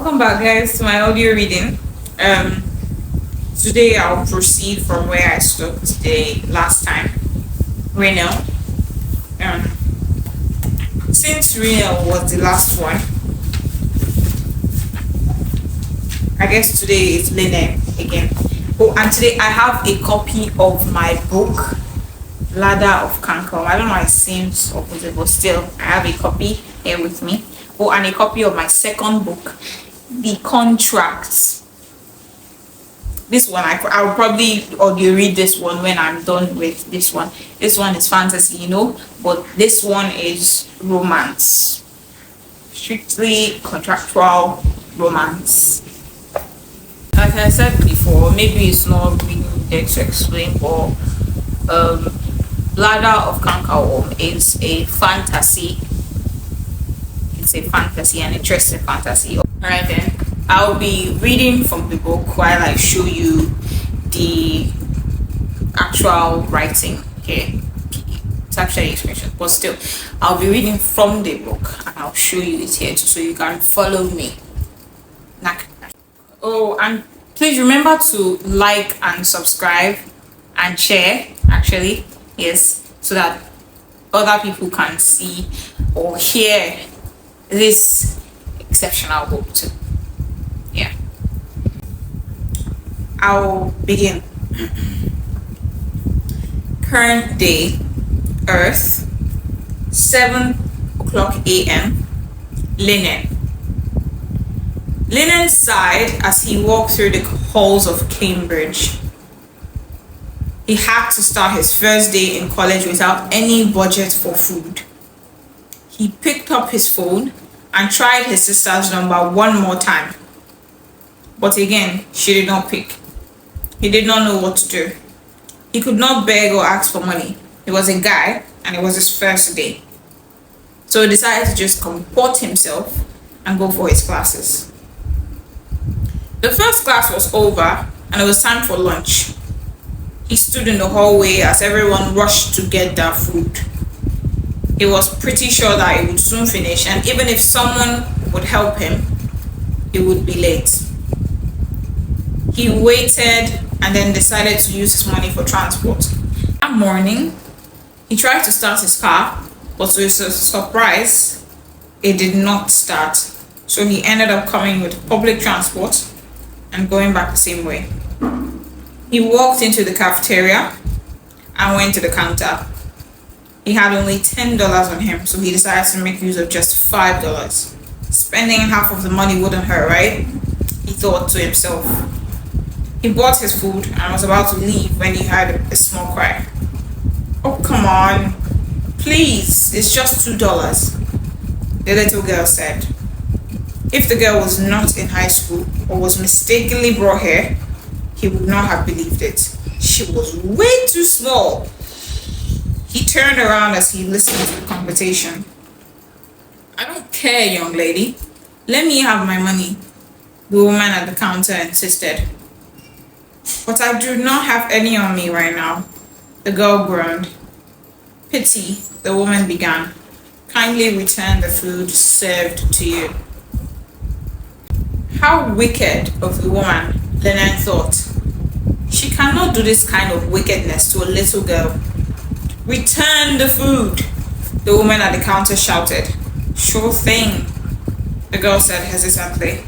Welcome back, guys, to my audio reading. Um, Today I'll proceed from where I stopped today last time. Renal. Um, since Renal was the last one, I guess today is Linen again. Oh, and today I have a copy of my book, Ladder of CANKERWORM. I don't know why it seems opposite, but still, I have a copy here with me. Oh, and a copy of my second book, The Contracts. This one I'll probably audio read this one when I'm done with this one. This one is fantasy, but this one is romance, strictly contractual romance. Like I said before, maybe it's not really needed to explain, but Ladder of CANKERWORM is a fantasy. It's a fantasy, an interesting fantasy. Alright then, I'll be reading from the book while I show you the actual writing. Okay, it's actually a screenshot, but still, I'll be reading from the book and I'll show you it here so you can follow me. Oh, and please remember to like and subscribe and share, actually, yes, so that other people can see or hear this exceptional book too. Yeah, I'll begin. Current day, Earth, 7:00 a.m. Linen. Linen sighed as he walked through the halls of Cambridge. He had to start his first day in college without any budget for food. He picked up his phone and tried his sister's number one more time. But again, she did not pick. He did not know what to do. He could not beg or ask for money. He was a guy and it was his first day. So he decided to just comport himself and go for his classes. The first class was over and it was time for lunch. He stood in the hallway as everyone rushed to get their food. He was pretty sure that it would soon finish, and even if someone would help him, he would be late. He waited and then decided to use his money for transport. That morning, he tried to start his car, but to his surprise, it did not start. So he ended up coming with public transport and going back the same way. He walked into the cafeteria and went to the counter. He had only $10 on him, so he decided to make use of just $5. Spending half of the money wouldn't hurt, right? He thought to himself. He bought his food and was about to leave when he heard a small cry. "Oh, come on. Please, it's just $2. The little girl said. If the girl was not in high school or was mistakenly brought here, he would not have believed it. She was way too small. He turned around as he listened to the conversation. "I don't care, young lady. Let me have my money," the woman at the counter insisted. "But I do not have any on me right now," the girl groaned. "Pity," the woman began. "Kindly return the food served to you." How wicked of the woman, Linen thought. She cannot do this kind of wickedness to a little girl. "Return the food," the woman at the counter shouted. "Sure thing," the girl said hesitantly.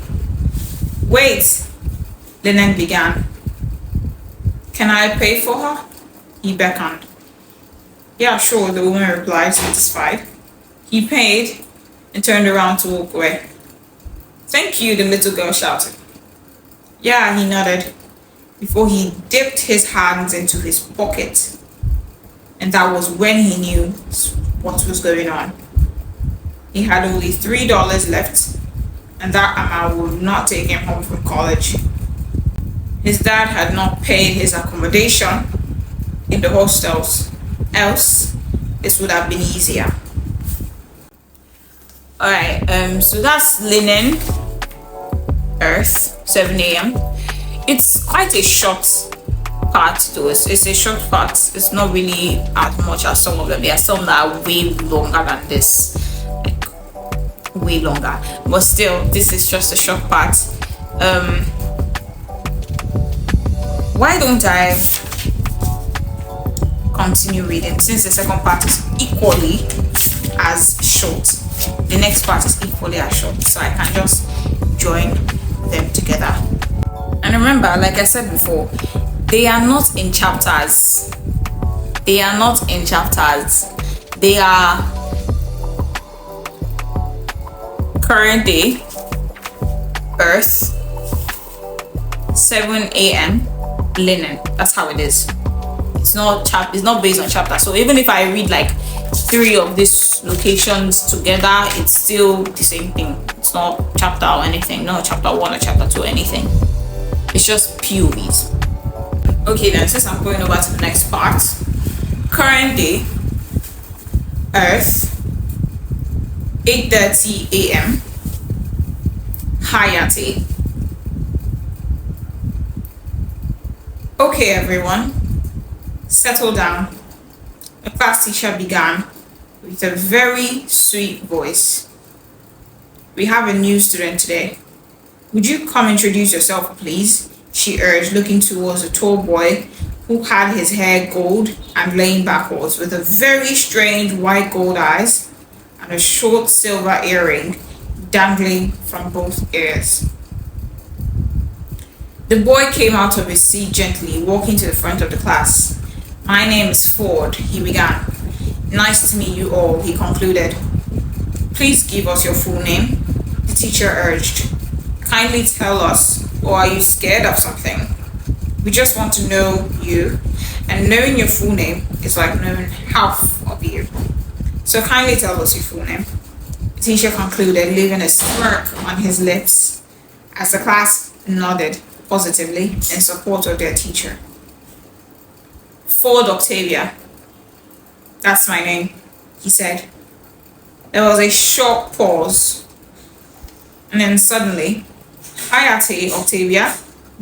"Wait," Linen began. "Can I pay for her?" he beckoned. "Yeah, sure," the woman replied, satisfied. He paid and turned around to walk away. "Thank you," the little girl shouted. "Yeah," he nodded, before he dipped his hands into his pocket. And that was when he knew what was going on. He had only $3 left, and that amount would not take him home from college. His dad had not paid his accommodation in the hostels, else this would have been easier. Alright, so that's Linen, Earth, 7 a.m. It's quite a short part to it. It's a short part. It's not really as much as some of them. There are some that are way longer than this. Like way longer, but still, this is just a short part. Why don't I continue reading, since the second part is equally as short? The next part is equally as short, so I can just join them together. And remember, like I said before, they are not in chapters. They are not in chapters. They are current day, earth, 7 a.m, linen. That's how it is. It's not based on chapter. So even if I read like 3 of these locations together, it's still the same thing. It's not chapter or anything, no chapter 1 or chapter 2 or anything. It's just POVs. Okay, then, since I'm going over to the next part, current day, earth, 8:30 a.m, Hayate. Okay, everyone, settle down. The class teacher began with a very sweet voice. We have a new student today. Would you come introduce yourself, please? She urged, looking towards a tall boy who had his hair gold and laying backwards, with a very strange white gold eyes and a short silver earring dangling from both ears. The boy came out of his seat gently, walking to the front of the class. My name is Ford, he began. Nice to meet you all, he concluded. Please give us your full name, the teacher urged. Kindly tell us, or are you scared of something? We just want to know you, and knowing your full name is like knowing half of you. So kindly tell us your full name, the teacher concluded, leaving a smirk on his lips as the class nodded positively in support of their teacher. Ford Octavia. That's my name, he said. There was a short pause, and then suddenly, Hayate, Octavia,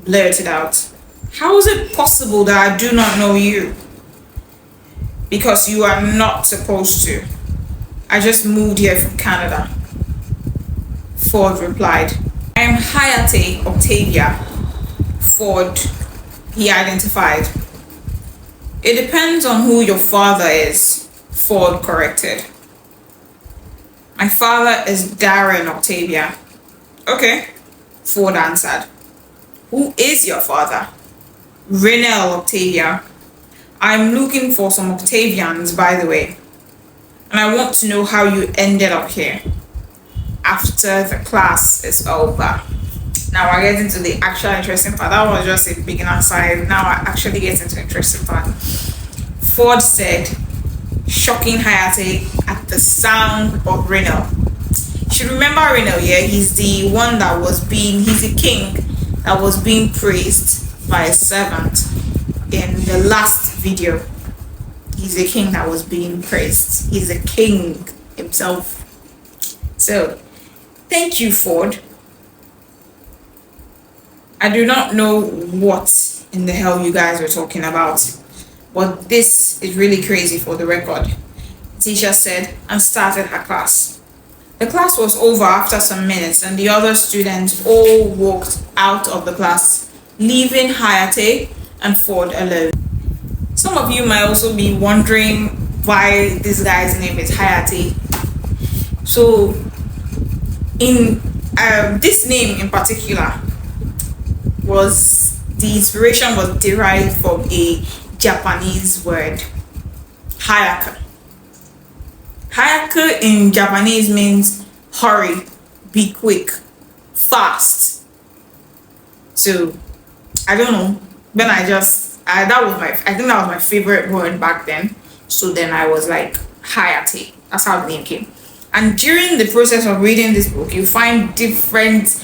blurted out. How is it possible that I do not know you? Because you are not supposed to. I just moved here from Canada. Ford replied. I am Hayate, Octavia. Ford, he identified. It depends on who your father is, Ford corrected. My father is Darren, Octavia. Okay, Ford answered. Who is your father? Renell, Octavia. I'm looking for some Octavians, by the way. And I want to know how you ended up here after the class is over. Now I get into the actual interesting part. That was just a beginner side. Now I actually get into the interesting part. Ford said, shocking Hayate at the sound of Renell. You should remember Renell, yeah? He's the one that was he's the king that was being praised by a servant in the last video. He's the king that was being praised. He's the king himself. So, thank you, Ford. I do not know what in the hell you guys were talking about, but this is really crazy for the record, the teacher said and started her class. The class was over after some minutes and the other students all walked out of the class, leaving Hayate and Ford alone. Some of you might also be wondering why this guy's name is Hayate. So, in this name in particular, the inspiration was derived from a Japanese word, hayaka. Hayaka in Japanese means hurry, be quick, fast. So I don't know. Then I think that was my favorite word back then. So then I was like Hayate. That's how the name came. And during the process of reading this book, you find different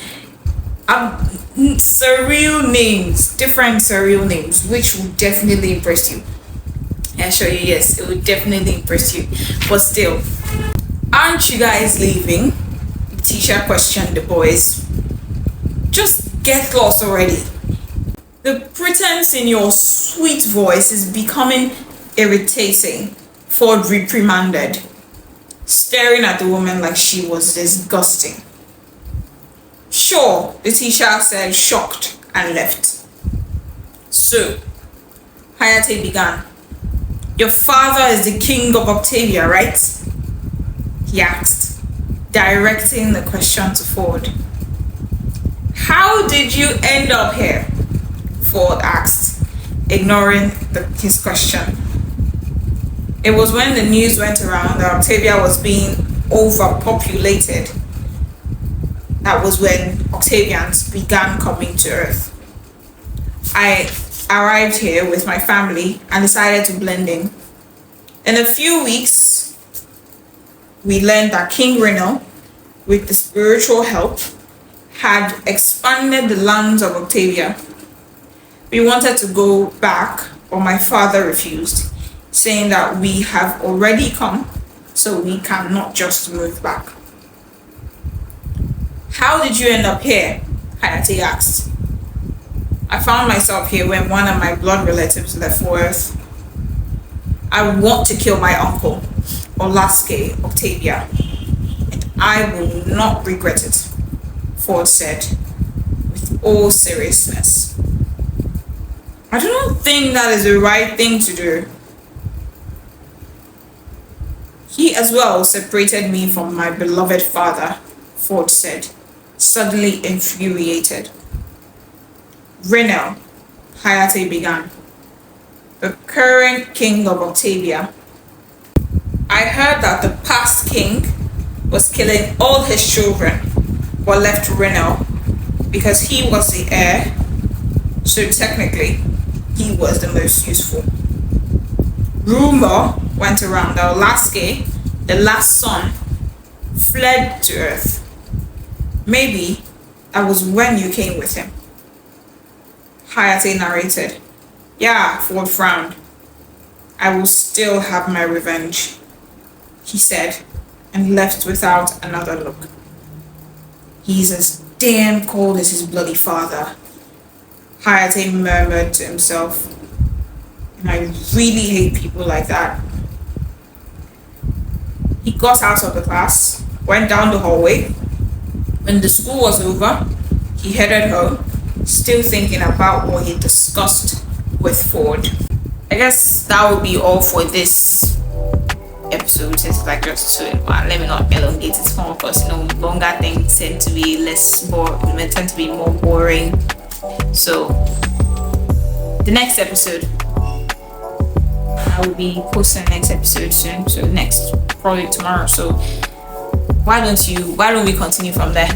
surreal names, which will definitely impress you. I assure you, yes, it will definitely impress you. But still, aren't you guys leaving? The teacher questioned the boys. Just get lost already. The pretense in your sweet voice is becoming irritating, Ford reprimanded. staring at the woman like she was disgusting. Sure, the teacher said, shocked, and left. So, Hayate began. Your father is the king of Octavia, right? He asked, directing the question to Ford. How did you end up here? Ford asked, ignoring his question. It was when the news went around that Octavia was being overpopulated. That was when Octavians began coming to Earth. I arrived here with my family and decided to blend in. In a few weeks, we learned that King Reno, with the spiritual help, had expanded the lands of Octavia. We wanted to go back, but my father refused, saying that we have already come, so we cannot just move back. How did you end up here? Hayate asked. I found myself here when one of my blood relatives left for Earth. I want to kill my uncle, Olaske Octavia, and I will not regret it, Ford said, with all seriousness. I do not think that is the right thing to do. He as well separated me from my beloved father, Ford said, suddenly infuriated. Reno, Hayate began, the current king of Octavia. I heard that the past king was killing all his children, but left Reno because he was the heir, so technically he was the most useful. Rumor went around that Olaske, the last son, fled to Earth. Maybe that was when you came with him. Hayate narrated. Yeah, Ford frowned. I will still have my revenge, he said, and left without another look. He's as damn cold as his bloody father, Hayate murmured to himself. And I really hate people like that. He got out of the class, went down the hallway. When the school was over, he headed home, still thinking about what he discussed with Ford. I guess that would be all for this episode, since it's like just 2 well, let me not elongate it more, because longer things tend to be tend to be more boring. So the next episode, I will be posting the next episode soon, so next probably tomorrow. So why don't we continue from there?